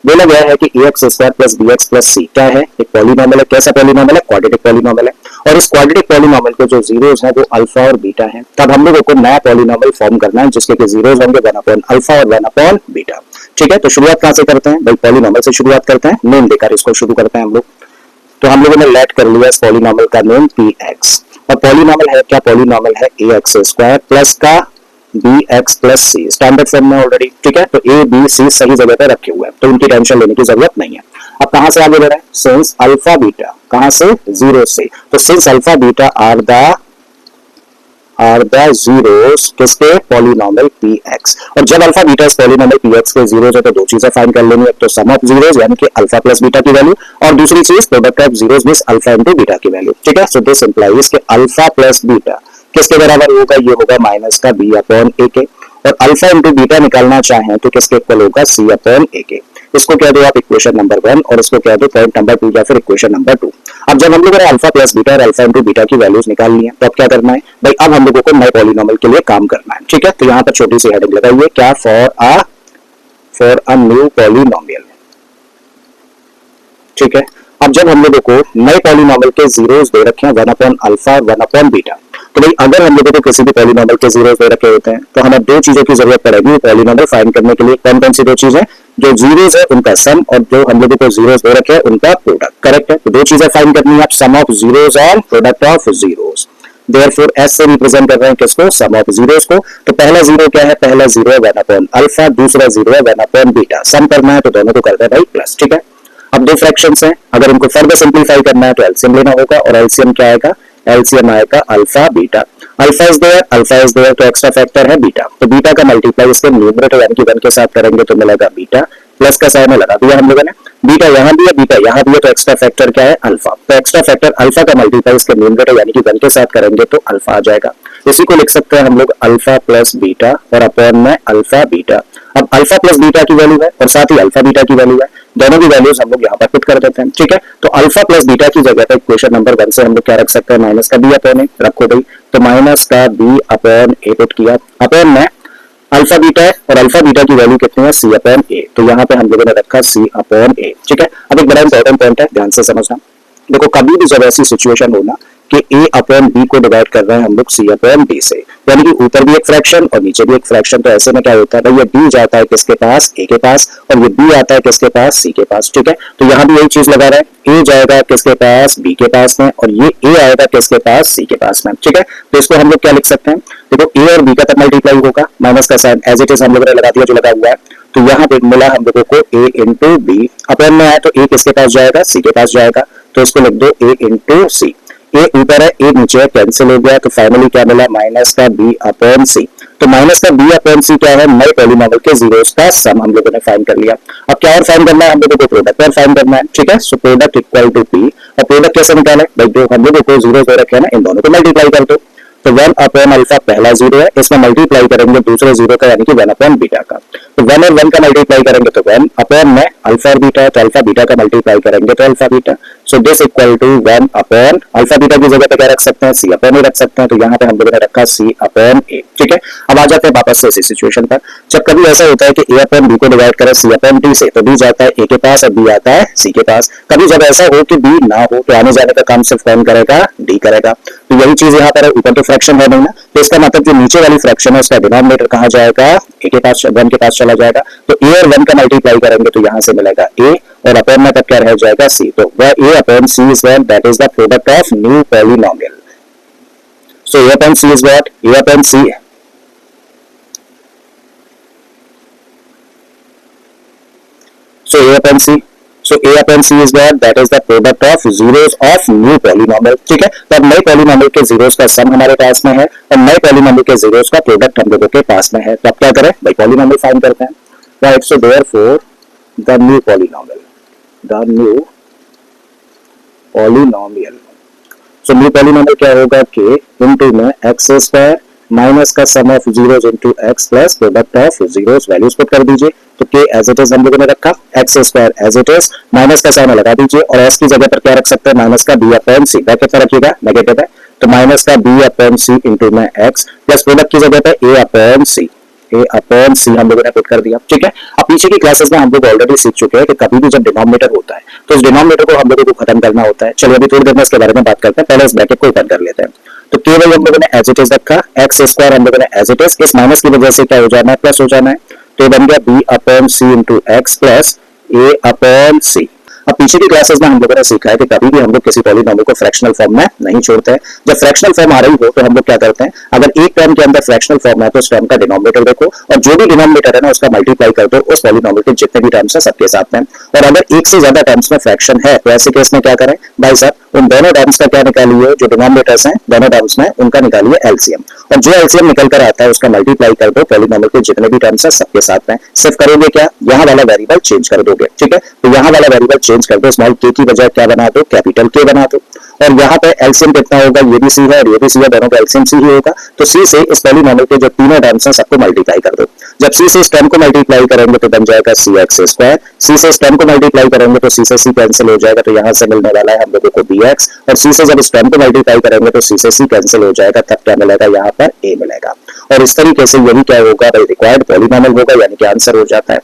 बोला गया है कि ax square plus bx plus c क्या है, एक पॉलिनॉमियल है। कैसा पॉलिनॉमियल है? क्वाड्रेटिक पॉलिनॉमियल है। और इस क्वाड्रेटिक पॉलिनॉमियल के जो जीरोस हैं वो अल्फा और बीटा हैं। तब हम लोगों को नया पॉलिनॉमियल फॉर्म करना है जिसके कि जीरोस होंगे 1 अपॉन अल्फा और 1 अपॉन बीटा। ठीक है, तो शुरुआत कहां से करते हैं भाई? पॉलिनॉमियल से शुरुआत करते हैं, नेम देकर इसको शुरू करते हैं हम लोग। तो हम लोगों ने लेट कर लिया इस पॉलिनॉमियल का नेम px, और पॉलिनॉमियल है क्या? पॉलिनॉमियल है ax स्क्वायर प्लस का bx plus c, standard form में ऑलरेडी। ठीक है, तो a b c सही जगह पे रखे हुए हैं तो उनकी टेंशन लेने की जरूरत नहीं है। अब कहां से आगे बढ़ रहे हैं? सिंस अल्फा बीटा, कहां से? जीरो से। तो since alpha beta are the zeros किसके? Polynomial px। और जब अल्फा बीटा इस पॉलिनॉमियल px के जीरोस है तो दो चीजें फाइंड कर लेनी है, तो सम ऑफ जीरोस यानी कि अल्फा प्लस बीटा की वैल्यू, और दूसरी चीज product of zeros means alpha into beta की वैल्यू। ठीक है, सो दिस इंप्लाइज कि अल्फा प्लस बीटा किसके बराबर होगा? ये होगा माइनस का b अपॉन a के, और अल्फा इंटू बीटा निकालना चाहें तो किसके इक्वल होगा? c अपॉन a के। इसको कह दो आप इक्वेशन नंबर 1 और इसको कह दो पॉइंट नंबर 2 या फिर इक्वेशन नंबर 2। अब जब हम लोगों ने अल्फा प्लस बीटा और अल्फा इंटू बीटा की वैल्यूज निकाल ली है तो अब क्या करना है भाई? अब हम लोगों को नए पॉलिनॉमियल के लिए काम करना है। ठीक है, तो यहाँ पर छोटी सी हेडिंग लगाइए, क्या? For a new polynomial. ठीक है, अब जब हम लोगों को नए पॉलिनॉमियल के जीरोस दे रखे हैं 1 अपॉन अल्फा और 1 अपॉन बीटा, तो भाई अगर हम लोगों को किसी भी पॉलिनॉमियल के जीरोस दे रखे होते हैं तो हमें दो चीजों की जरूरत पड़ेगी पॉलिनॉमियल फाइंड करने के लिए। कौन कौन सी दो चीजें? जो जीरोस है उनका सम, और जो हम लोगों को जीरोस दे रखे हैं उनका प्रोडक्ट। करेक्ट है, तो दो चीजें फाइंड करनी है आप, सम ऑफ जीरोस और product of zeros. Therefore S से रिप्रेजेंट कर रहे हैं किसको? सम ऑफ जीरोस को। तो पहला जीरो क्या है? पहला जीरो है 1 अपॉन अल्फा, दूसरा जीरो है 1 अपॉन बीटा। सम करना है तो दोनों को करते हैं भाई प्लस। ठीक है, अब दो फ्रैक्शंस हैं, अगर इनको फर्दर सिंपलीफाई करना है तो एलसीएम लेना होगा, और एलसीएम क्या आएगा? एलसीएम आएगा alpha beta. Alpha is there तो एक्स्ट्रा फैक्टर है बीटा, तो बीटा का मल्टीप्लाई इसके न्यूमरेटर यानी कि 1 के साथ करेंगे तो मिलेगा बीटा, प्लस का साइन लगा दिया हम लोगों ने। बीटा यहाँ भी है, बीटा यहाँ भी है, तो एक्स्ट्रा फैक्टर क्या है? अल्फा। तो एक्स्ट्रा फैक्टर अल्फा का मल्टीप्लाई इसके न्यूमरेटर यानी कि 1 के साथ करेंगे तो अल्फा आ जाएगा। इसी को लिख सकते हैं हम लोग अल्फा प्लस बीटा और अपॉन में अल्फा बीटा। अब अल्फा प्लस बीटा की वैल्यू है और साथ ही अल्फा बीटा की वैल्यू है, दोनों की वैल्यूज हम लोग यहाँ पर पुट कर देते हैं। ठीक है, तो अल्फा प्लस बीटा की जगह पर इक्वेशन नंबर 1 से हम लोग क्या रख सकते हैं? माइनस का b अपॉन ए रखो भाई, तो माइनस का b अपॉन ए पुट किया, अपॉन में अल्फा बीटा है और अल्फा बीटा की वैल्यू कितनी है? c अपॉन a, तो यहाँ पे हम लोगों ने रखा c अपॉन a। ठीक है, अब एक बड़ा इंपॉर्टेंट पॉइंट है, ध्यान से समझना। देखो कभी भी जब ऐसी सिचुएशन होना कि a अपॉन b को डिवाइड कर रहे हैं हम लोग c अपॉन b से, यानी कि ऊपर भी एक फ्रैक्शन और नीचे भी एक फ्रैक्शन, तो ऐसे में क्या होता है भाई? ये b जाता है किसके पास? a के पास, और ये b आता है किसके पास? c के पास। ठीक है, तो यहाँ भी यही चीज लगा रहा है, a जाएगा किसके पास? b के पास में, और ये a आएगा किसके पास? c के पास में। ठीक है, तो इसको हम लोग क्या लिख सकते हैं? देखो a और b का तब मल्टीप्लाई होगा, माइनस का साइन एज इट इज हम लोगों ने लगा दिया जो लगा हुआ है, तो यहाँ पे मिला हम लोगों को a इंटू बी, अपॉन में आया तो a किसके पास जाएगा? c के पास जाएगा, तो इसको लिख दो a इंटू सी। a ऊपर है, a नीचे है, कैंसिल हो गया, तो फाइनली क्या मिला? माइनस का b अपॉन सी। तो माइनस का b अपॉन सी क्या है? नए पॉलिनॉमियल के जीरोस का सम हम लोगों ने फाइंड कर लिया। अब क्या और फाइंड करना है? हम लोगों को प्रोडक्ट और फाइंड करना है। ठीक है, so product equal to p, और प्रोडक्ट कैसे निकाले भाई? जो हम लोगों को जीरोस दे रखे हैं ना, इन दोनों को मल्टीप्लाई कर दो, तो 1 अपॉन अल्फा पहला जीरो है, इसमें मल्टीप्लाई करेंगे दूसरे जीरो का यानी कि 1 अपॉन बीटा का, तो 1 और 1 का मल्टीप्लाई करेंगे तो 1 अपॉन में अल्फा और बीटा है, तो अल्फा बीटा का मल्टीप्लाई करेंगे तो alpha beta. So this equal to 1 upon alpha beta की जगह पे क्या रख सकते हैं? c अपॉन ए रख सकते हैं, तो यहाँ पे हम लोगों ने रखा c अपॉन ए। ठीक है, अब आ जाते हैं वापस से इसी सिचुएशन पर, जब कभी ऐसा होता है कि a अपॉन b को डिवाइड करें c अपॉन d से, तो b जाता है a के पास और b आता है c के पास। कभी जब ऐसा हो कि b ना हो तो आने जाने का काम सिर्फ कौन करेगा? d करेगा। तो यही चीज यहाँ पर है, ऊपर तो फ्रैक्शन है नहीं ना, तो इसका मतलब जो नीचे वाली फ्रैक्शन है उसका डिनोमिनेटर कहाँ जाएगा? a के पास, 1 के पास चला जाएगा, तो a और 1 का मल्टीप्लाई करेंगे तो यहाँ से मिलेगा a, और अपॉन में तब क्या रह जाएगा? c, तो वह a upon c is what? That is the product of new polynomial. So a upon c is what? a upon c, so a upon c, so a upon c is what? That is the product of zeros of new polynomial। ठीक है, तो अब नए polynomial के zeros का सम हमारे पास में है और नए पॉलिनोमियल के जीरोस का प्रोडक्ट हम लोगों के पास में है, तो अब क्या करें भाई? पॉलिनोमियल फाइंड करते हैं। Right, so therefore the new polynomial, so new polynomial क्या होगा? k इनटू में x स्क्वायर माइनस का sum of zeros into x plus product of zeros, values put कर दीजिए, तो k एज इट इज हम लोगों ने रखा, x square as it is, minus का साइन लगा दीजिए, और s की जगह पर क्या रख सकते हैं? माइनस का b अपॉन c, ब्रैकेट में रखिएगा, नेगेटिव है, तो माइनस का b अपॉन c इनटू में x प्लस प्रोडक्ट की जगह पर a upon c। A upon C हम लोगों ने पुट कर दिया, ठीक है। अब पीछे की क्लासेस में हम लोग ऑलरेडी सीख चुके हैं कि कभी भी जब डिनोमिनेटर होता है तो उस डिनोमिनेटर को हम लोगों को खत्म करना होता है। चलिए अभी थोड़ी देर में इसके बारे में बात करते हैं, पहले इस ब्रैकेट को ओपन कर लेते हैं। तो केवल हम लोगों ने एज इट इज रखा, एक्स स्क्वायर हम लोगों ने एज इट इज, इस माइनस की वजह से क्या हो जाना है, प्लस हो जाना है। तो ये बन गया बी अपॉन सी इंटू एक्स प्लस ए अपॉन सी। अब पीछे की क्लासेस में हम लोगों ने सीखा है कि कभी भी हम लोग किसी पॉलिनोमियल को फ्रैक्शनल फॉर्म में नहीं छोड़ते हैं। जब फ्रैक्शनल फॉर्म आ रही हो तो हम लोग क्या करते हैं, अगर एक टर्म के अंदर फ्रैक्शनल फॉर्म है तो उस टर्म का डिनोमिनेटर देखो और जो भी डिनोमिनेटर है ना उसका मल्टीप्लाई कर दो उस पॉलिनोमियल के जितने भी टर्म्स है सबके साथ में। और अगर एक से ज्यादा टर्म्स में फ्रैक्शन है तो ऐसे केस में क्या करें भाई साहब, उन दोनों टर्म्स का क्या निकालिए, जो डिनोमिनेटर्स हैं दोनों टर्म्स में उनका निकालिए एलसीएम, और जो एलसीएम निकल कर आता है उसका मल्टीप्लाई कर दो पॉलिनोमियल के जितने भी टर्म्स है सबके साथ में। सिर्फ करोगे क्या, यहाँ वाला वेरिएबल चेंज कर दोगे, ठीक है। तो यहाँ वाला वेरिएबल चेंज कर दो, स्मॉल के की बजाय क्या बना दो, कैपिटल के बना दो। और यहाँ पे एलसीएम कितना होगा, ये भी सी है और ये भी सी है, दोनों का एलसीएम सी ही होगा। तो सी से इस पॉलिनोमियल के जो तीनों टर्म्स हैं सबको मल्टीप्लाई कर दो। जब सी से इस टर्म को मल्टीप्लाई करेंगे तो बन जाएगा सी एक्स स्क्वायर, सी से इस टर्म को मल्टीप्लाई करेंगे तो सी से सी कैंसिल हो जाएगा, तो यहाँ से मिलने वाला है हम लोगों को बी एक्स, और सी से जब इस टर्म को मल्टीप्लाई करेंगे तो सी से सी कैंसिल हो जाएगा, तब क्या मिलेगा, यहाँ पर ए मिलेगा। और इस तरीके से यही क्या होगा भाई, रिक्वायर्ड पॉलिनोमियल होगा, यानी कि आंसर हो जाता है।